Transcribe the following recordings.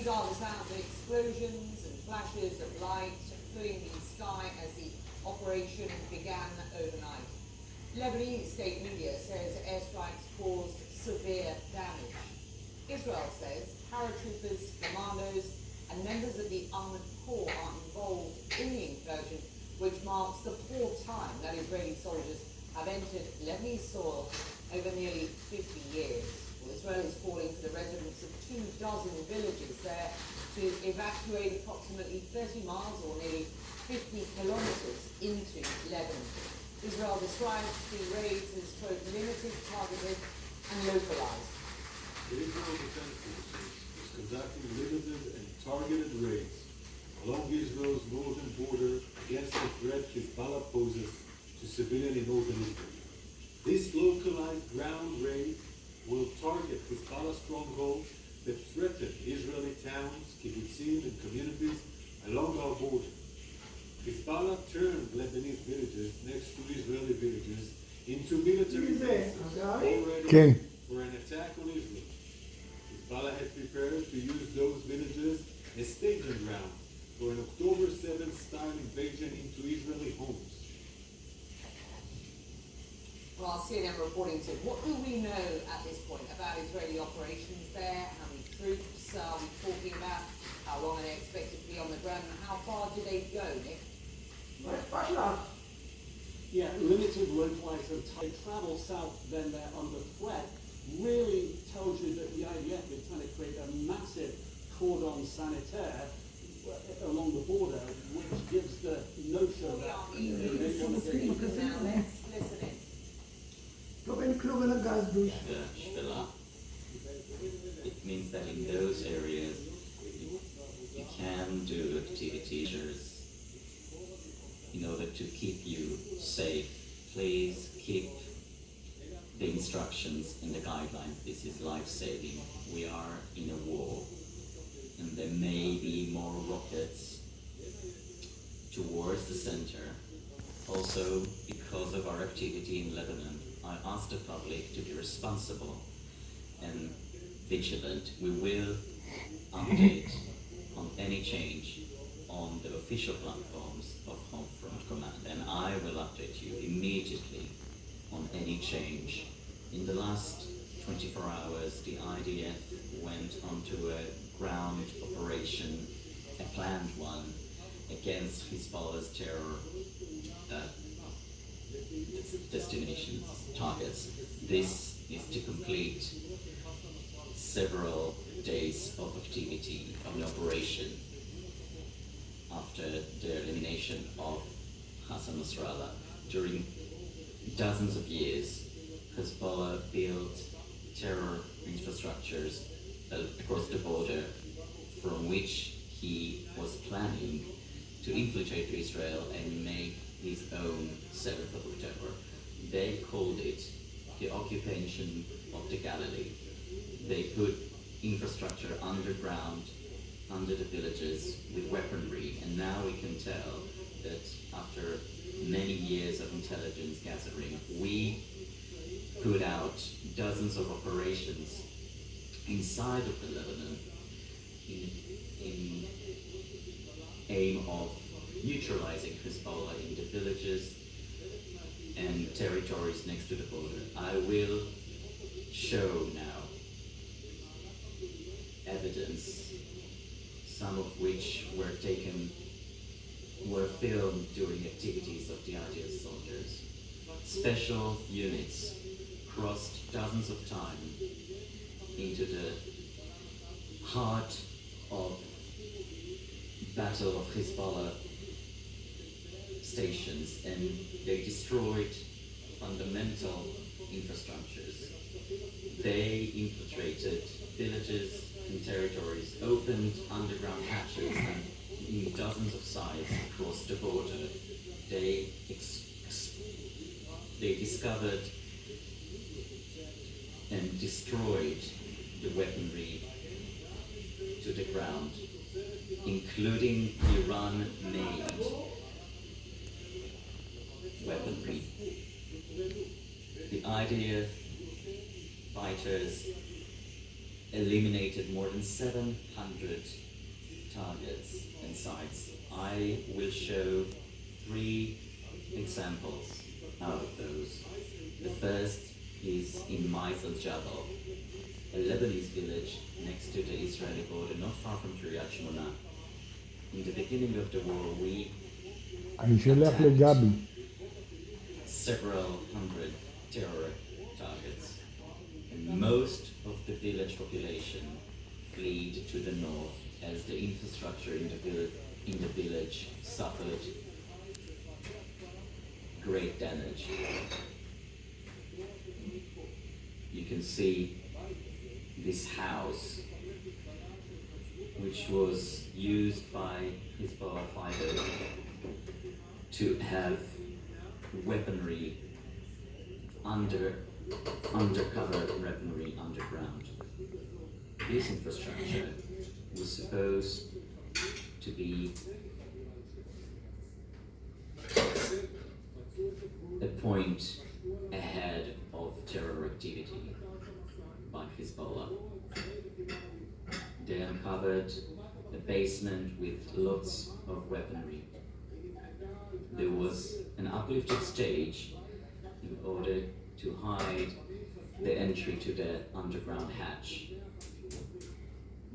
These are the sounds of explosions and flashes of light filling the sky as the operation began overnight. Lebanese state media says airstrikes caused severe damage. Israel says paratroopers, commandos, and members of the armored corps are involved in the incursion, which marks the fourth time that Israeli soldiers have entered Lebanese soil over nearly 50 years. Well, Israel is calling for the residents of 24 villages there to evacuate approximately 30 miles or nearly 50 kilometers into Lebanon. Israel describes the raids as, quote, limited, targeted, and localized. The Israel Defense Forces is conducting limited and targeted raids along Israel's northern border against the threat Hezbollah poses to civilians in northern Israel. This localized ground raid will target Hezbollah strongholds that threaten Israeli towns, kibbutzim, and communities along our border. Hezbollah turned Lebanese villages next to Israeli villages into military bases already for an attack on Israel. Hezbollah had prepared to use those villages as staging ground for an October 7th style invasion into Israeli homes. Well, CNN reporting to what do we know at this point about Israeli operations there? How many troops are we talking about? How long are they expected to be on the ground? And how far do they go, Nick? Yeah, limited localized and tight travel south, then they're under threat, really tells you that the IDF is trying to create a massive cordon sanitaire along the border, which gives the notion that they want to Now, let's listen in. It means that in those areas you can do activities in order to keep you safe. Please keep the instructions and the guidelines. This is life-saving. We are in a war, and there may be more rockets towards the center. Also, because of our activity in Lebanon, I ask the public to be responsible and vigilant. We will update on any change on the official platforms of Home Front Command, and I will update you immediately on any change. In the last 24 hours, the IDF went onto a ground operation, a planned one, against Hezbollah's terror destinations, targets. This is to complete several days of activity of an operation after the elimination of Hassan Nasrallah. During dozens of years, Hezbollah built terror infrastructures across the border from which he was planning to infiltrate Israel and make his own 7th of October. They called it the occupation of the Galilee. They put infrastructure underground, under the villages with weaponry, and now we can tell that after many years of intelligence gathering, we put out dozens of operations inside of the Lebanon in aim of neutralizing Hezbollah in the villages and territories next to the border. I will show now evidence, some of which were filmed during activities of the IDF soldiers. Special units crossed dozens of times into the heart of battle of Hezbollah stations, and they destroyed fundamental infrastructures. They infiltrated villages and territories, opened underground hatches, and in dozens of sites across the border, they discovered and destroyed the weaponry to the ground, including Iran-made weaponry. The IDF fighters eliminated more than 700 targets and sites. I will show 3 examples out of those. The first is in Maisel Jabal, a Lebanese village next to the Israeli border, not far from Kiryat Shmona. In the beginning of the war, we אני שולח לגבי. several hundred terror targets, and most of the village population fled to the north as the infrastructure in the village suffered great damage. You can see this house, which was used by Hezbollah fighters to have weaponry undercover weaponry underground. This infrastructure was supposed to be a point ahead of terror activity by Hezbollah. They uncovered a basement with lots of weaponry. There was an uplifted stage in order to hide the entry to the underground hatch.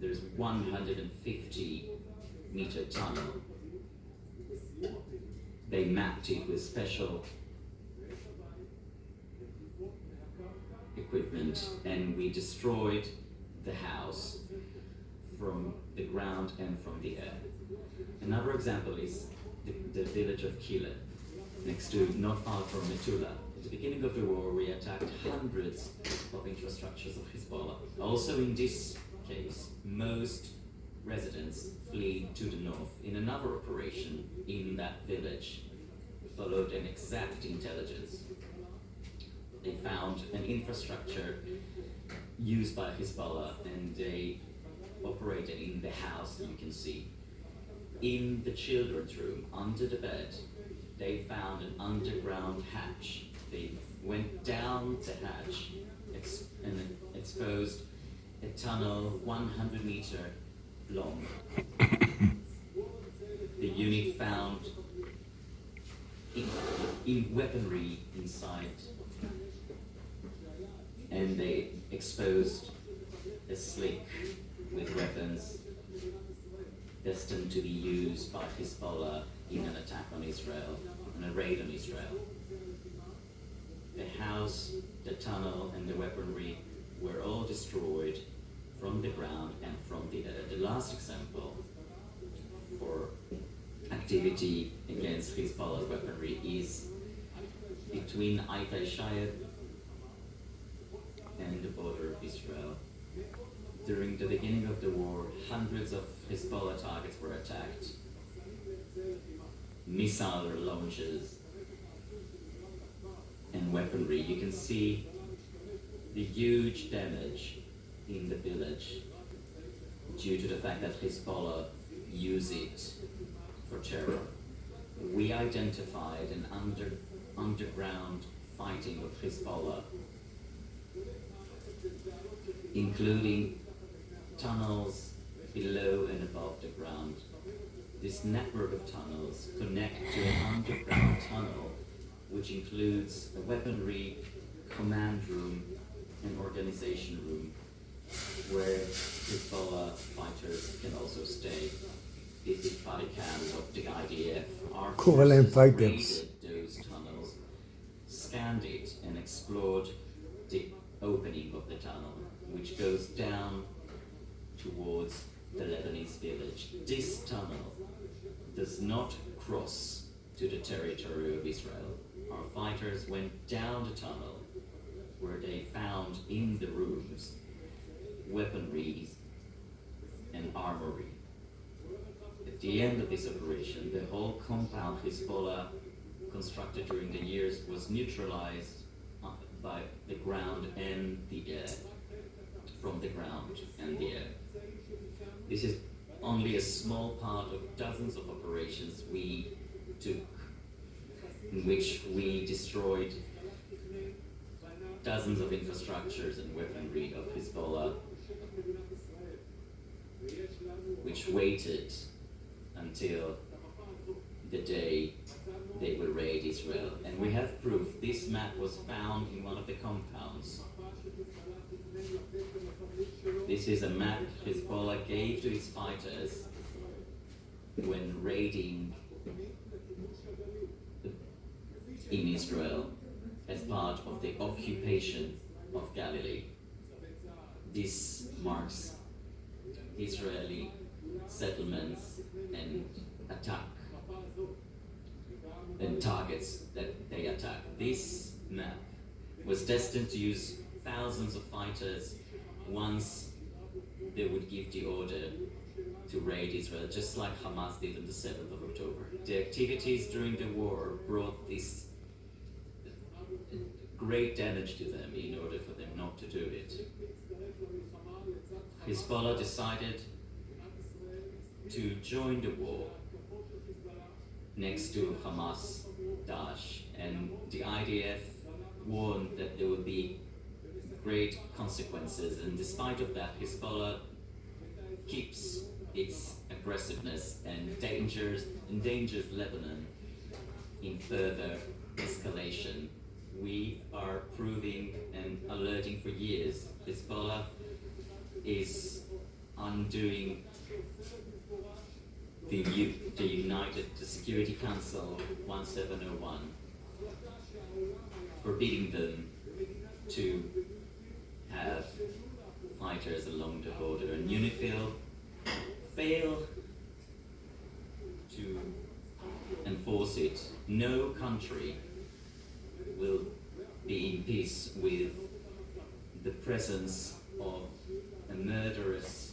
There's 150-meter tunnel. They mapped it with special equipment, and we destroyed the house from the ground and from the air. Another example is the village of Kile, next to, not far from Metula. At the beginning of the war, we attacked hundreds of infrastructures of Hezbollah. Also in this case, most residents fled to the north. In another operation in that village, followed an exact intelligence. They found an infrastructure used by Hezbollah, and they operated in the house you can see. In the children's room, under the bed, they found an underground hatch. They went down the hatch and exposed a tunnel 100 meter long. The unit found in weaponry inside, and they exposed a slick with weapons destined to be used by Hezbollah in an attack on Israel, in a raid on Israel. The house, the tunnel, and the weaponry were all destroyed from the ground and from the air. The last example for activity against Hezbollah's weaponry is between Aitai Shayeb and the border of Israel. During the beginning of the war, hundreds of Hezbollah targets were attacked. Missile launches and weaponry. You can see the huge damage in the village due to the fact that Hezbollah use it for terror. We identified an underground fighting of Hezbollah, including tunnels below and above the ground. This network of tunnels connect to an underground tunnel, which includes a weaponry command room and organization room, where Hezbollah fighters can also stay. This is body cams of the IDF. Our forces raided those tunnels, scanned it, and explored the opening of the tunnel, which goes down towards the Lebanese village. This tunnel does not cross to the territory of Israel. Our fighters went down the tunnel, where they found in the rooms weaponry and armory. At the end of this operation, the whole compound Hezbollah constructed during the years was neutralized by the ground and the air, from the ground and the air. This is only a small part of dozens of operations we took, in which we destroyed dozens of infrastructures and weaponry of Hezbollah which waited until the day they will raid Israel. And we have proof. This map was found in one of the compounds. This is a map Hezbollah gave to its fighters when raiding in Israel as part of the occupation of Galilee. This marks Israeli settlements and attack and targets that they attack. This map was destined to use thousands of fighters once they would give the order to raid Israel, just like Hamas did on the 7th of October. The activities during the war brought this great damage to them in order for them not to do it. Hezbollah decided to join the war next to Hamas, Daesh, and the IDF warned that there would be great consequences, and despite of that, Hezbollah keeps its aggressiveness and endangers Lebanon in further escalation. We are proving and alerting for years Hezbollah is undoing the Security Council 1701, forbidding them to have fighters along the border, and UNIFIL failed to enforce it. No country will be in peace with the presence of a murderous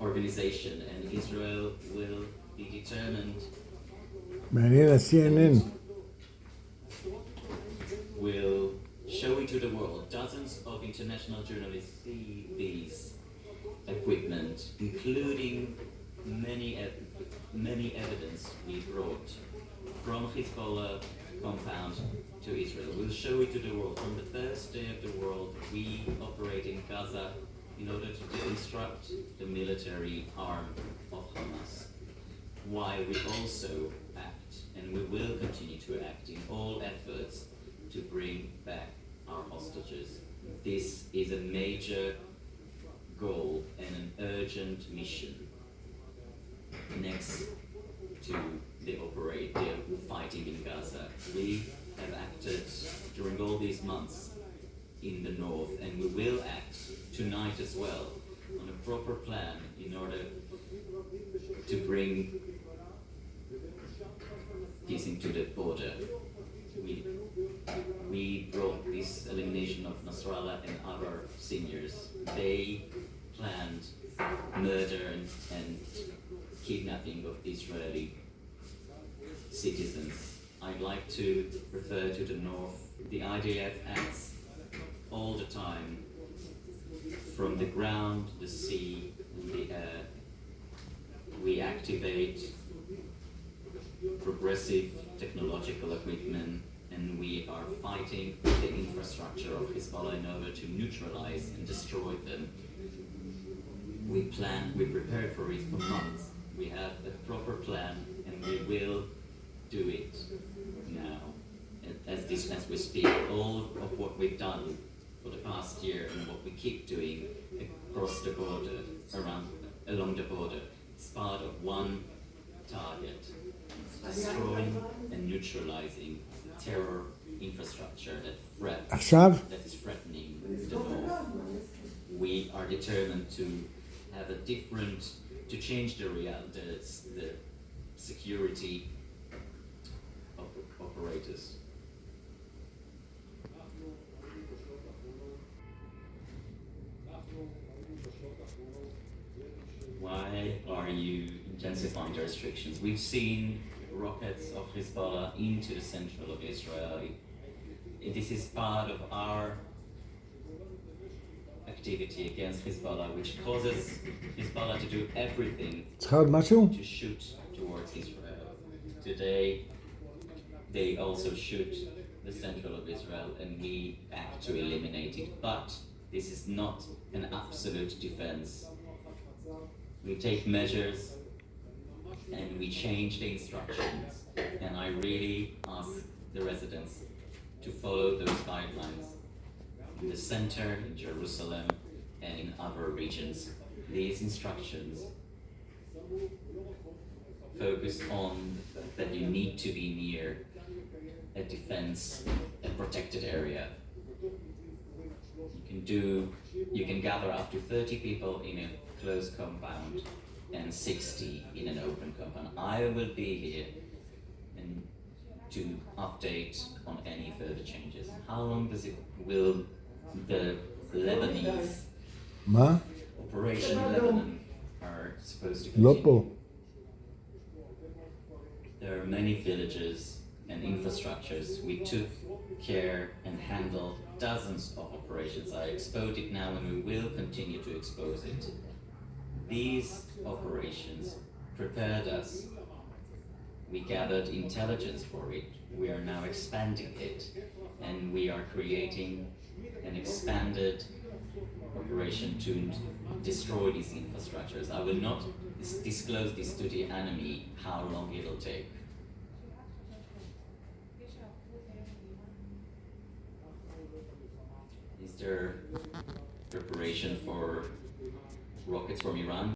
organization, and Israel will be determined, מעניין, ה-CNN. will show it to the world. Dozens of international journalists see these equipment, including many evidence we brought from Hezbollah compound to Israel. We'll show it to the world. From the first day of the world, we operate in Gaza in order to deconstruct the military arm of Hamas. While we also act, and we will continue to act in all efforts to bring back our hostages. This is a major goal and an urgent mission next to the fighting in Gaza. We have acted during all these months in the north, and we will act tonight as well on a proper plan in order to bring peace into the border. We brought this elimination of Nasrallah and other seniors. They planned murder and kidnapping of Israeli citizens. I'd like to refer to the north. The IDF acts all the time, from the ground, the sea, and the air. We activate progressive technological equipment, and we are fighting the infrastructure of Hezbollah in order to neutralize and destroy them. We prepared for it for months. We have a proper plan, and we will do it now. As we speak, all of what we've done for the past year and what we keep doing across the border, along the border, it's part of one target: destroying and neutralizing terror infrastructure that is threatening the north. We are determined to have to change the security operators. Why are you intensifying the restrictions? We've seen rockets of Hezbollah into the central of Israel. This is part of our activity against Hezbollah, which causes Hezbollah to do everything צריכה עוד משהו? to shoot towards Israel. Today, they also shoot the central of Israel, and we act to eliminate it. But This is not an absolute defense. We take measures and we change the instructions, and I really ask the residents to follow those guidelines in the center, in Jerusalem, and in other regions. These instructions focus on that you need to be near a defense, a protected area. You can gather up to 30 people in a closed compound and 60 in an open compound. I will be here and to update on any further changes. How long will the Lebanese מה? Operation Lebanon are supposed to לא continue? פה. There are many villages and infrastructures. We took care and handled dozens of operations. I exposed it now and we will continue to expose it. These operations prepared us. We gathered intelligence for it. We are now expanding it, and we are creating an expanded operation to destroy these infrastructures. I will not disclose this to the enemy, how long it'll take. Is there preparation for rockets from Iran?